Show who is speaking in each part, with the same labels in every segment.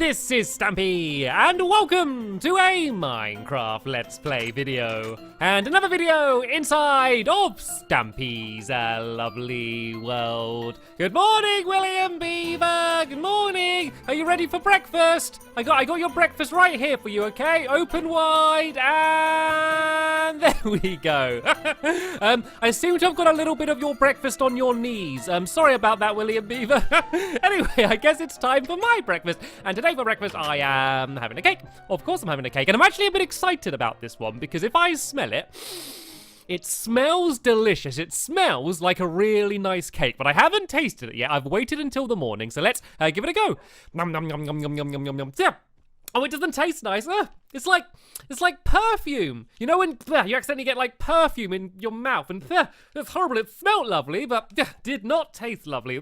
Speaker 1: this is Stampy, and welcome to a Minecraft Let's Play video. And another video inside of Stampy's lovely world. Good morning, William Beaver! Good morning! Are you ready for breakfast? I got your breakfast right here for you, okay? Open wide, and there we go. I seem to have got a little bit of your breakfast on your knees. Sorry about that, William Beaver. Anyway, I guess it's time for my breakfast. And today for breakfast, I am having a cake. Of course I'm having a cake. And I'm actually a bit excited about this one because if I smell it, it smells delicious. It smells like a really nice cake, but I haven't tasted it yet. I've waited until the morning, so let's give it a go. Nom nom nom nom nom nom nom nom nom. Yeah. Oh, it doesn't taste nice. It's like perfume. You know when you accidentally get like perfume in your mouth and it's horrible. It smelled lovely, but did not taste lovely.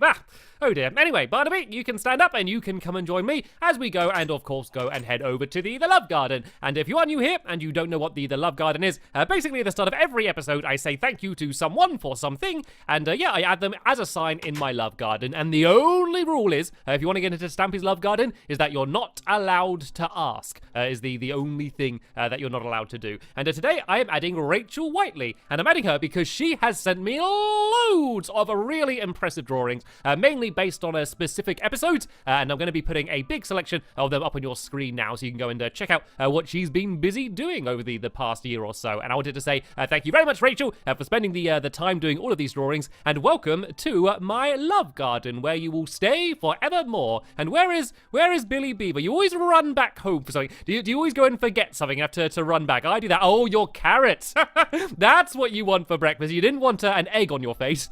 Speaker 1: Oh dear. Anyway, Barnaby, you can stand up and you can come and join me as we go and of course go and head over to the Love Garden. And if you are new here and you don't know what the Love Garden is, basically at the start of every episode I say thank you to someone for something, and yeah, I add them as a sign in my Love Garden. And the only rule is, if you want to get into Stampy's Love Garden, is that you're not allowed to ask. Is the only thing that you're not allowed to do. And today I am adding Rachel Whiteley, and I'm adding her because she has sent me loads of really impressive drawings, mainly based on specific episodes, and I'm going to be putting a big selection of them up on your screen now, so you can go and check out what she's been busy doing over the past year or so. And I wanted to say thank you very much, Rachel, for spending the time doing all of these drawings, and welcome to my Love Garden, where you will stay forevermore. And where is Billy Beaver? You always run back home for something. Do you always go and forget something and have to run back? I do that. Oh, your carrots. That's what you want for breakfast. You didn't want an egg on your face.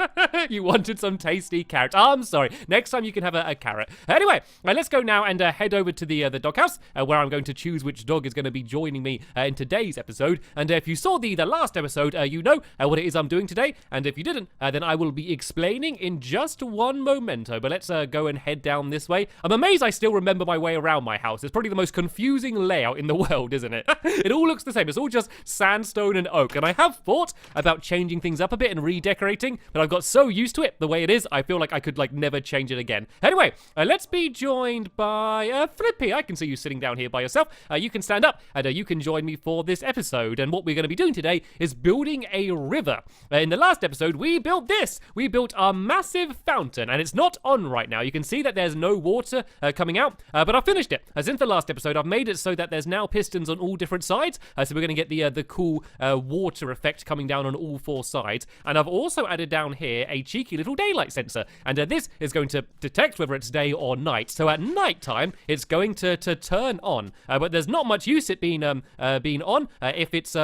Speaker 1: You wanted some tasty carrots. Oh, I'm sorry. Next time you can have a carrot. Anyway, let's go now and head over to the doghouse, where I'm going to choose which dog is going to be joining me in today's episode. And if you saw the last episode, you know what it is I'm doing today. And if you didn't, then I will be explaining in just one momento. But let's go and head down this way. I'm amazed I still remember my way around my house. It's probably the most confusing layout in the world, isn't it? It all looks the same. It's all just sandstone and oak. And I have thought about changing things up a bit and redecorating, but I've got so used to it the way it is, I feel like I could never change it again. Anyway, let's be joined by Flippy. I can see you sitting down here by yourself. You can stand up and you can join me for this episode. And what we're going to be doing today is building a river. In the last episode, we built this. We built a massive fountain, and it's not on right now. You can see that there's no water coming out, but I finished it. Since the last episode, I've made it so that there's now pistons on all different sides, so we're going to get the cool water effect coming down on all four sides. And I've also added down here a cheeky little daylight sensor, and this is going to detect whether it's day or night. So at night time, it's going to turn on, but there's not much use it being on if it's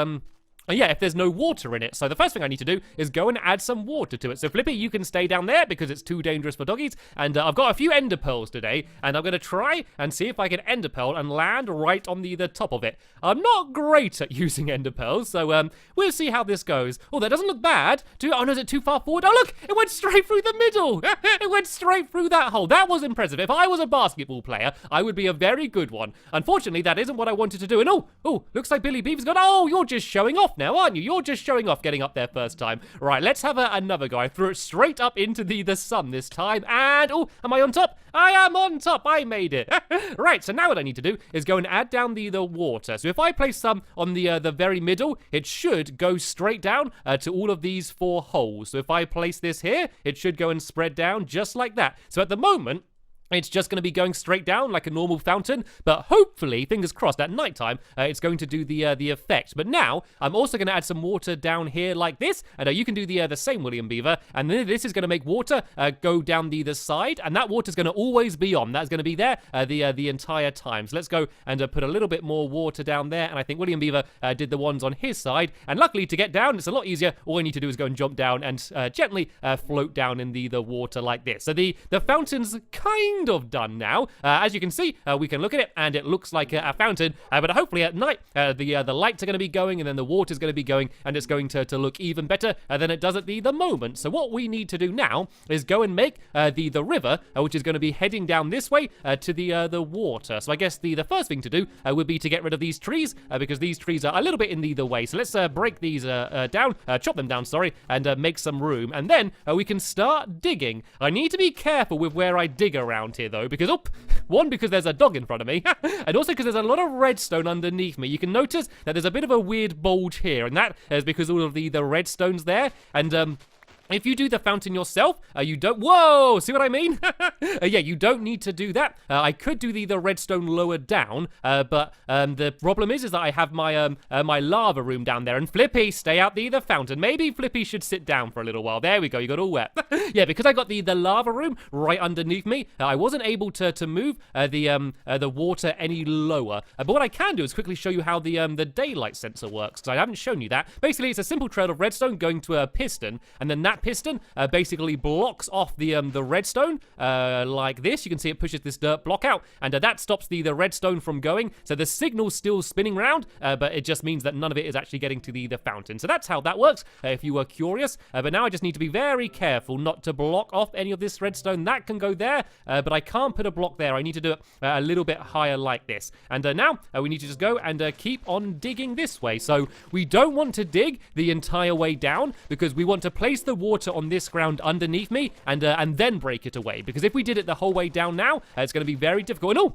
Speaker 1: if there's no water in it. So the first thing I need to do is go and add some water to it. So Flippy, you can stay down there because it's too dangerous for doggies. And I've got a few ender pearls today, and I'm going to try and see if I can ender pearl and land right on the top of it. I'm not great at using ender pearls, so we'll see how this goes. Oh, that doesn't look bad. Oh no, is it too far forward? Oh look, it went straight through the middle. It went straight through that hole. That was impressive. If I was a basketball player, I would be a very good one. Unfortunately, that isn't what I wanted to do. And oh, looks like Billy Beaver's gone. Oh, you're just showing off now, aren't you? You're just showing off getting up there first time. Right, let's have another go. I threw it straight up into the sun this time. And, oh, am I on top? I am on top. I made it. Right, so now what I need to do is go and add down the water. So if I place some on the very middle, it should go straight down to all of these four holes. So if I place this here, it should go and spread down just like that. So at the moment, it's just going to be going straight down like a normal fountain, but hopefully, fingers crossed, at nighttime, it's going to do the effect. But now, I'm also going to add some water down here like this, and you can do the same, William Beaver, and then this is going to make water go down the side, and that water's going to always be on. That's going to be there the entire time. So let's go and put a little bit more water down there, and I think William Beaver did the ones on his side, and luckily, to get down, it's a lot easier. All I need to do is go and jump down and gently float down in the water like this. So the fountain's kind of done now. As you can see, we can look at it and it looks like a fountain, but hopefully at night the lights are going to be going and then the water's going to be going, and it's going to look even better than it does at the moment. So what we need to do now is go and make the river, which is going to be heading down this way to the water. So I guess the first thing to do would be to get rid of these trees, because these trees are a little bit in the way. So let's break these down, chop them down, sorry, and make some room, and then we can start digging. I need to be careful with where I dig around around here, though, because, one, because there's a dog in front of me, and also because there's a lot of redstone underneath me. You can notice that there's a bit of a weird bulge here, and that is because all of the redstone's there, and, if you do the fountain yourself, you don't... Whoa! See what I mean? Yeah, you don't need to do that. I could do the redstone lower down, but the problem is that I have my my lava room down there. And Flippy, stay out the fountain. Maybe Flippy should sit down for a little while. There we go. You got all wet. Yeah, because I got the lava room right underneath me, I wasn't able to move the water any lower. But what I can do is quickly show you how the daylight sensor works, because I haven't shown you that. Basically, it's a simple trail of redstone going to a piston, and then that piston basically blocks off the redstone like this. You can see it pushes this dirt block out, and that stops the redstone from going. So the signal's still spinning round, but it just means that none of it is actually getting to the fountain. So that's how that works, if you were curious. But now I just need to be very careful not to block off any of this redstone. That can go there, but I can't put a block there. I need to do it a little bit higher like this. And now we need to just go and keep on digging this way. So we don't want to dig the entire way down, because we want to place the water on this ground underneath me and then break it away, because if we did it the whole way down now, it's going to be very difficult. And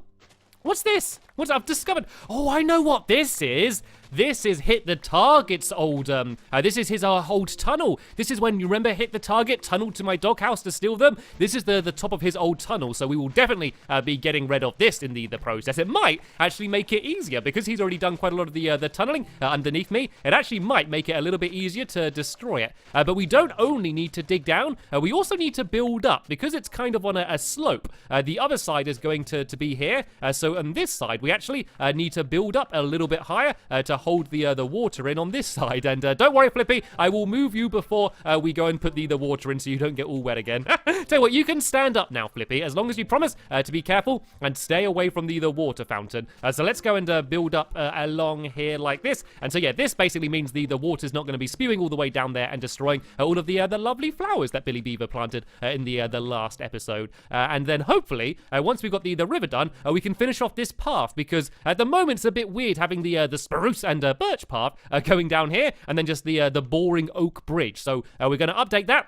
Speaker 1: what's this? What I've discovered? Oh, I know what this is. This is Hit the Target's old, this is his old tunnel. This is when, you remember, Hit the Target tunneled to my doghouse to steal them? This is the top of his old tunnel, so we will definitely be getting rid of this in the process. It might actually make it easier, because he's already done quite a lot of the tunneling underneath me. It actually might make it a little bit easier to destroy it. But we don't only need to dig down, we also need to build up, because it's kind of on a slope. The other side is going to be here, so on this side, we actually need to build up a little bit higher to hold the water in on this side. And don't worry, Flippy, I will move you before we go and put the water in, so you don't get all wet again. Tell you what, you can stand up now, Flippy, as long as you promise to be careful and stay away from the water fountain. So let's go and build up along here like this. And so yeah, this basically means the water's not going to be spewing all the way down there and destroying all of the lovely flowers that Billy Beaver planted in the last episode. And then hopefully, once we've got the river done, we can finish off this path, because at the moment it's a bit weird having the spruce and birch path going down here, and then just the boring oak bridge. So we're going to update that,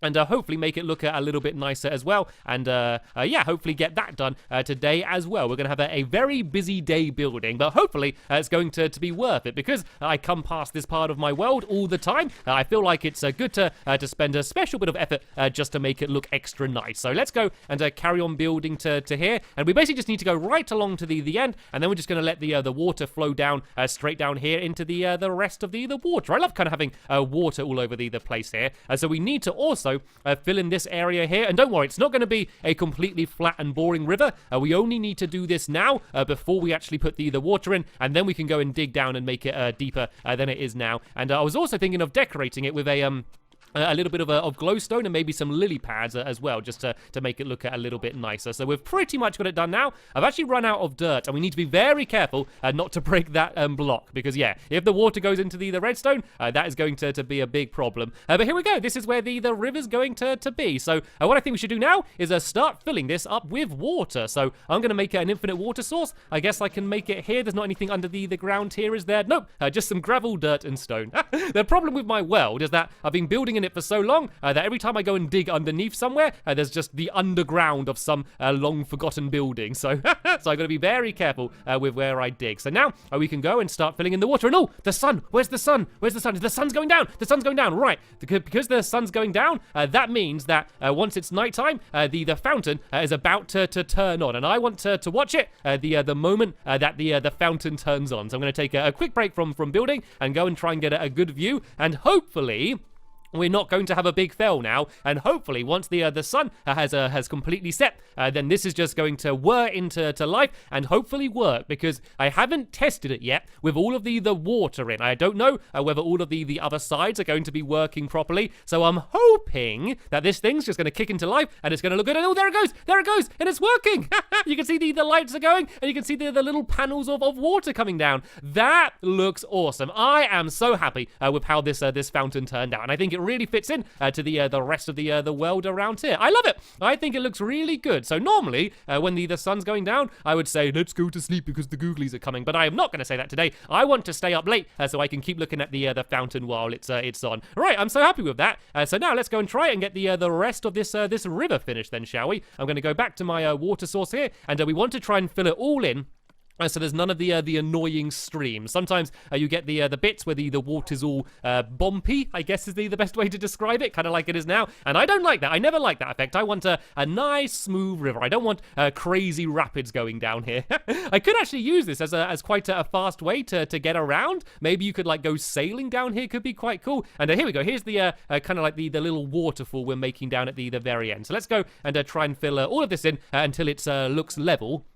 Speaker 1: and hopefully make it look a little bit nicer as well. And yeah, hopefully get that done today as well. We're going to have a very busy day building, but hopefully it's going to be worth it, because I come past this part of my world all the time. I feel like it's good to spend a special bit of effort just to make it look extra nice. So let's go and carry on building to here. And we basically just need to go right along to the end, and then we're just going to let the water flow down straight down here into the rest of the water. I love kind of having water all over the place here. So we need to also fill in this area here, and don't worry, it's not going to be a completely flat and boring river. We only need to do this now before we actually put the water in, and then we can go and dig down and make it deeper than it is now. And I was also thinking of decorating it with a little bit of glowstone and maybe some lily pads as well, just to make it look a little bit nicer. So we've pretty much got it done now. I've actually run out of dirt, and we need to be very careful not to break that block, because yeah, if the water goes into the redstone, that is going to be a big problem. But here we go. This is where the river's going to be. So what I think we should do now is start filling this up with water. So I'm going to make it an infinite water source. I guess I can make it here. There's not anything under the ground here, is there? Nope, just some gravel, dirt, and stone. The problem with my world is that I've been building in it for so long that every time I go and dig underneath somewhere, there's just the underground of some long forgotten building. So I've got to be very careful with where I dig. So now we can go and start filling in the water. And oh, the sun! Where's the sun? Where's the sun? The sun's going down! The sun's going down! Right, because the sun's going down, that means that once it's nighttime, the fountain is about to turn on, and I want to watch it the moment that the fountain turns on. So I'm going to take a quick break from building and go and try and get a good view, and hopefully we're not going to have a big fail now, and hopefully once the sun has completely set, then this is just going to whir into life and hopefully work, because I haven't tested it yet with all of the water in. I don't know whether all of the other sides are going to be working properly, so I'm hoping that this thing's just going to kick into life and it's going to look good. And oh, there it goes, and it's working. You can see the lights are going, and you can see the little panels of water coming down. That looks awesome. I am so happy with how this fountain turned out, and I think it it really fits in to the rest of the world around here. I love it. I think it looks really good. So normally, when the sun's going down, I would say, let's go to sleep because the googlies are coming. But I am not going to say that today. I want to stay up late so I can keep looking at the fountain while it's on. All right, I'm so happy with that. So now let's go and try and get the rest of this river finished then, shall we? I'm going to go back to my water source here, and we want to try and fill it all in. So there's none of the annoying streams. Sometimes you get the bits where the water's all bumpy, I guess is the best way to describe it, kind of like it is now. And I don't like that. I never like that effect. I want a nice, smooth river. I don't want crazy rapids going down here. I could actually use this as quite a fast way to get around. Maybe you could like go sailing down here. Could be quite cool. And here we go. Here's the kind of like the little waterfall we're making down at the very end. So let's go and try and fill all of this in until it looks level.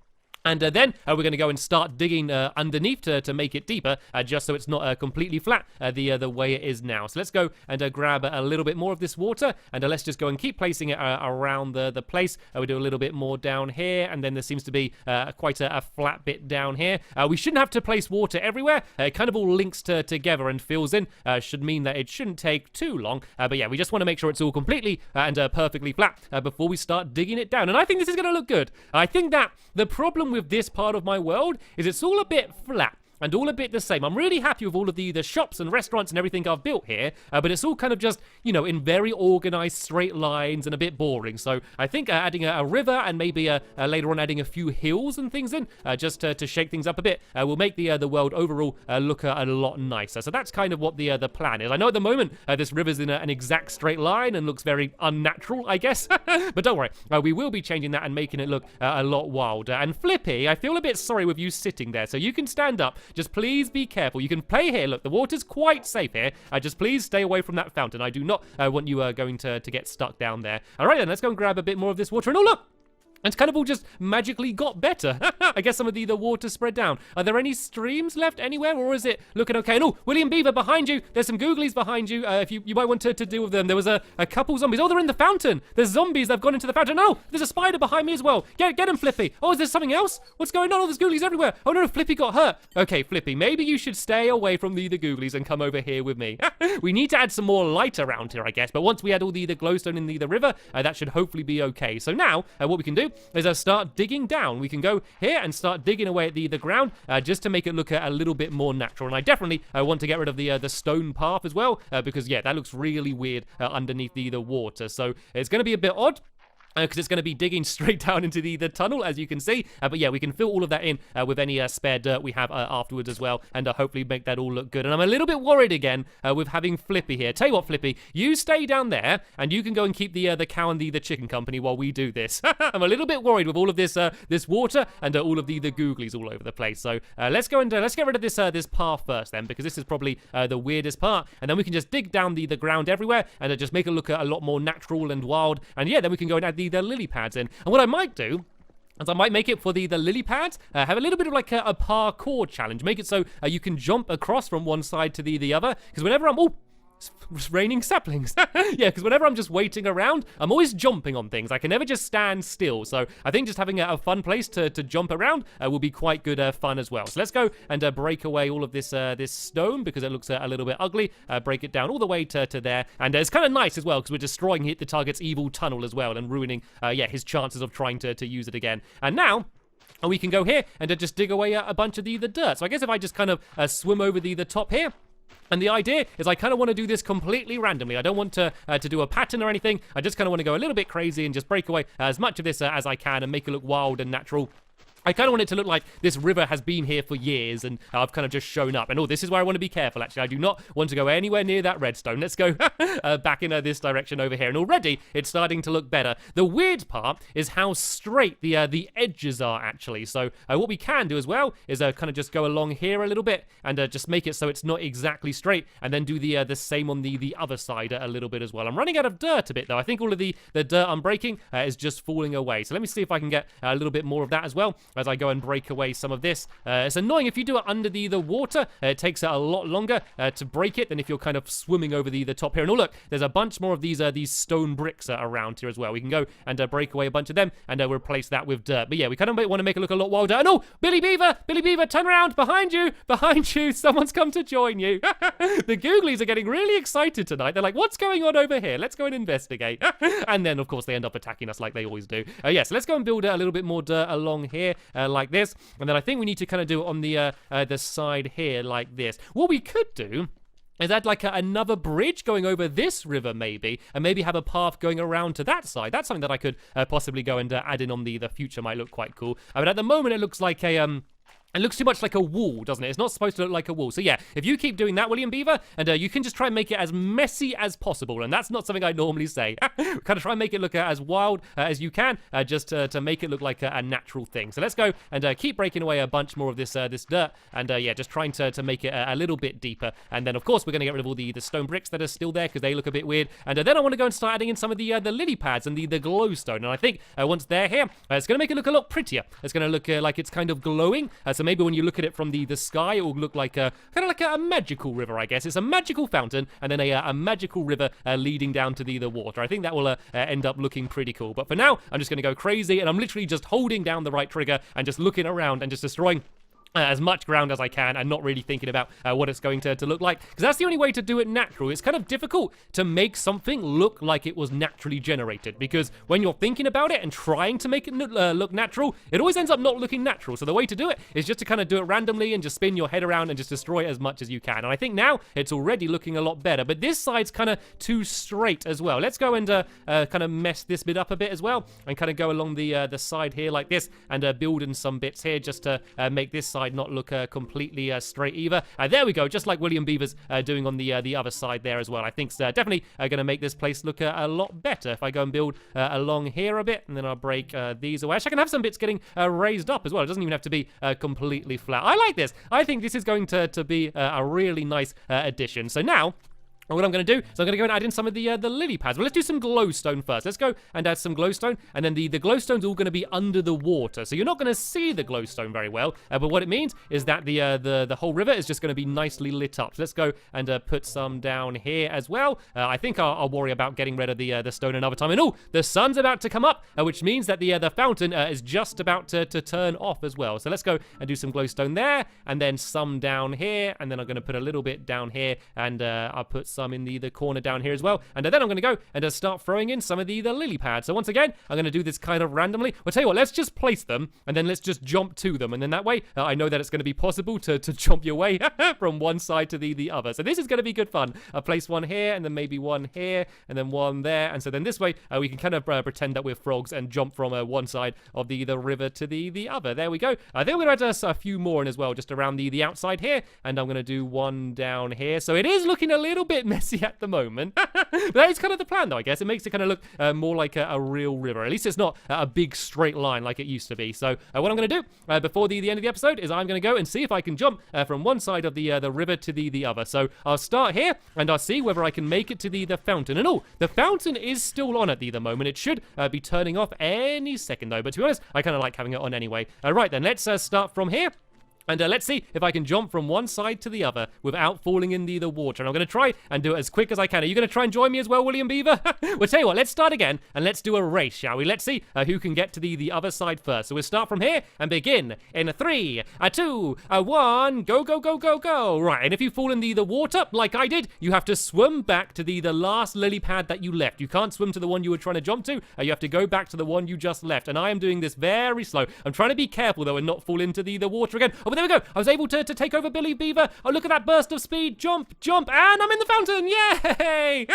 Speaker 1: And then we're going to go and start digging underneath to make it deeper, just so it's not completely flat the way it is now. So let's go and grab a little bit more of this water, and let's just go and keep placing it around the place. We do a little bit more down here, and then there seems to be quite a flat bit down here. We shouldn't have to place water everywhere. It kind of all links together and fills in. Should mean that it shouldn't take too long. But yeah, we just want to make sure it's all completely and perfectly flat before we start digging it down. And I think this is going to look good. I think that the problem with this part of my world is it's all a bit flat and all a bit the same. I'm really happy with all of the shops and restaurants and everything I've built here, but it's all kind of just, you know, in very organized straight lines and a bit boring. So I think adding a river and maybe later on adding a few hills and things in, just to shake things up a bit, will make the world overall look a lot nicer. So that's kind of what the plan is. I know at the moment this river's in an exact straight line and looks very unnatural, I guess. But don't worry, we will be changing that and making it look a lot wilder. And Flippy, I feel a bit sorry with you sitting there, so you can stand up. Just please be careful. You can play here. Look, the water's quite safe here. Just please stay away from that fountain. I do not want you going to get stuck down there. All right, then, let's go and grab a bit more of this water. And oh, look! It's kind of all just magically got better. I guess some of the water spread down. Are there any streams left anywhere, or is it looking okay? And oh, William Beaver behind you. There's some googlies behind you. If you might want to deal with them. There was a couple zombies. Oh, they're in the fountain. There's zombies that have gone into the fountain. Oh, there's a spider behind me as well. Get him, Flippy. Oh, is there something else? What's going on? Oh, there's googlies everywhere. Oh no, Flippy got hurt. Okay, Flippy, maybe you should stay away from the googlies and come over here with me. We need to add some more light around here, I guess. But once we add all the glowstone in the river, that should hopefully be okay. So now, what we can do is start digging down. We can go here and start digging away at the ground, just to make it look a little bit more natural. And I definitely want to get rid of the stone path as well, because yeah, that looks really weird underneath the water. So it's going to be a bit odd, because it's going to be digging straight down into the tunnel, as you can see. But yeah, we can fill all of that in with any spare dirt we have afterwards as well, and hopefully make that all look good. And I'm a little bit worried again with having Flippy here. Tell you what, Flippy, you stay down there, and you can go and keep the cow and the chicken company while we do this. I'm a little bit worried with all of this this water and all of the googlies all over the place. So let's go and let's get rid of this path first then, because this is probably the weirdest part. And then we can just dig down the ground everywhere and just make it look a lot more natural and wild. And yeah, then we can go and add the lily pads in. And what I might do is I might make it for the lily pads, have a little bit of like a parkour challenge. Make it so you can jump across from one side to the other. Because whenever I'm... Oh, it's raining saplings. Yeah, because whenever I'm just waiting around, I'm always jumping on things. I can never just stand still. So I think just having a fun place to jump around will be quite good fun as well. So let's go and break away all of this this stone, because it looks a little bit ugly. Break it down all the way to there. And it's kind of nice as well, because we're destroying the target's evil tunnel as well, and ruining yeah, his chances of trying to use it again. And now we can go here and just dig away a bunch of the dirt. So I guess if I just kind of swim over the top here. And the idea is I kind of want to do this completely randomly. I don't want to do a pattern or anything. I just kind of want to go a little bit crazy and just break away as much of this as I can and make it look wild and natural. I kind of want it to look like this river has been here for years, and I've kind of just shown up. And oh, this is where I want to be careful, actually. I do not want to go anywhere near that redstone. Let's go back in this direction over here. And already, it's starting to look better. The weird part is how straight the edges are, actually. So what we can do as well is kind of just go along here a little bit and just make it so it's not exactly straight, and then do the same on the other side a little bit as well. I'm running out of dirt a bit, though. I think all of the dirt I'm breaking is just falling away. So let me see if I can get a little bit more of that as well. as I go and break away some of this. It's annoying if you do it under the water. It takes a lot longer to break it than if you're kind of swimming over the top here. And oh look, there's a bunch more of these stone bricks around here as well. We can go and break away a bunch of them and replace that with dirt. But yeah, we kind of want to make it look a lot wilder. And oh, Billy Beaver, turn around, behind you, someone's come to join you. The Googlies are getting really excited tonight. They're like, what's going on over here? Let's go and investigate. And then, of course, they end up attacking us like they always do. Yeah, so let's go and build a little bit more dirt along here like this. And then I think we need to kind of do it on the side here like this. What we could do is add like another bridge going over this river maybe, and maybe have a path going around to that side. That's something that I could possibly go and add in on the future. Might look quite cool. But at the moment, it looks like it looks too much like a wall, doesn't it? It's not supposed to look like a wall. So yeah, if you keep doing that, William Beaver, and you can just try and make it as messy as possible. And that's not something I normally say. Kind of try and make it look as wild as you can, just to make it look like a natural thing. So let's go and keep breaking away a bunch more of this dirt. And yeah, just trying to make it a little bit deeper. And then, of course, we're going to get rid of all the stone bricks that are still there because they look a bit weird. And then I want to go and start adding in some of the lily pads and the glowstone. And I think once they're here, it's going to make it look a lot prettier. It's going to look like it's kind of glowing. So maybe when you look at it from the sky, it will look like kind of like a magical river, I guess. It's a magical fountain and then a magical river leading down to the water. I think that will end up looking pretty cool. But for now, I'm just going to go crazy, and I'm literally just holding down the right trigger and just looking around and just destroying as much ground as I can, and not really thinking about what it's going to look like, because that's the only way to do it natural. It's kind of difficult to make something look like it was naturally generated, because when you're thinking about it and trying to make it look natural, it always ends up not looking natural. So the way to do it is just to kind of do it randomly and just spin your head around and just destroy it as much as you can. And I think now it's already looking a lot better, but this side's kind of too straight as well. Let's go and kind of mess this bit up a bit as well, and kind of go along the side here like this, and build in some bits here just to make this side not look completely straight either. There we go, just like William Beaver's doing on the other side there as well. I think it's definitely going to make this place look a lot better. If I go and build along here a bit, and then I'll break these away. Actually, I can have some bits getting raised up as well. It doesn't even have to be completely flat. I like this. I think this is going to be a really nice addition. So now, what I'm going to do is I'm going to go and add in some of the lily pads. Well, let's do some glowstone first. Let's go and add some glowstone, and then the glowstone's all going to be under the water, so you're not going to see the glowstone very well. But what it means is that the whole river is just going to be nicely lit up. So let's go and put some down here as well. I think I'll worry about getting rid of the stone another time. And oh, the sun's about to come up, which means that the fountain is just about to turn off as well. So let's go and do some glowstone there, and then some down here, and then I'm going to put a little bit down here, and I'll put some in the corner down here as well. And then I'm going to go and start throwing in some of the lily pads. So once again, I'm going to do this kind of randomly. I'll tell you what, let's just place them, and then let's just jump to them. And then that way, I know that it's going to be possible to jump your way from one side to the other. So this is going to be good fun. I'll place one here, and then maybe one here, and then one there. And so then this way, we can kind of pretend that we're frogs and jump from one side of the river to the other. There we go. I think we're going to add a few more in as well, just around the outside here. And I'm going to do one down here. So it is looking a little bit messy at the moment. That is kind of the plan, though, I guess. It makes it kind of look more like a real river. At least it's not a big straight line like it used to be. So what I'm going to do before the end of the episode is I'm going to go and see if I can jump from one side of the river to the other. So I'll start here, and I'll see whether I can make it to the fountain. And oh, the fountain is still on at the moment. It should be turning off any second, though. But to be honest, I kind of like having it on anyway. Right, then, let's start from here. And let's see if I can jump from one side to the other without falling in the water. And I'm going to try and do it as quick as I can. Are you going to try and join me as well, William Beaver? We'll tell you what, let's start again, and let's do a race, shall we? Let's see who can get to the other side first. So we'll start from here and begin in 3, 2, 1, go, go, go, go, go. Right, and if you fall in the water, like I did, you have to swim back to the last lily pad that you left. You can't swim to the one you were trying to jump to. You have to go back to the one you just left. And I am doing this very slow. I'm trying to be careful, though, and not fall into the water again. Oh, but there we go. I was able to take over Billy Beaver. Oh, look at that burst of speed. Jump, jump, and I'm in the fountain. Yay!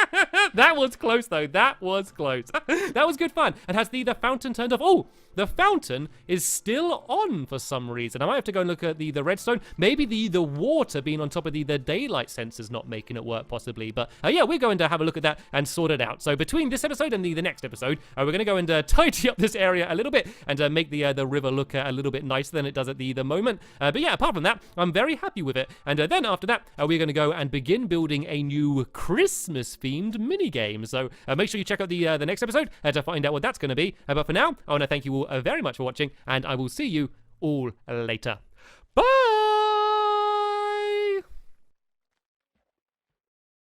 Speaker 1: That was close, though. That was close. That was good fun. And has the fountain turned off? Oh, the fountain is still on for some reason. I might have to go and look at the redstone. Maybe the water being on top of the daylight sensors not making it work, possibly. But yeah, we're going to have a look at that and sort it out. So between this episode and the next episode, we're going to go and tidy up this area a little bit and make the river look a little bit nicer than it does at the moment. But yeah, apart from that, I'm very happy with it. And then after that, we're going to go and begin building a new Christmas-themed minigame. So make sure you check out the next episode to find out what that's going to be. But for now, I want to thank you all very much for watching, and I will see you all later. Bye!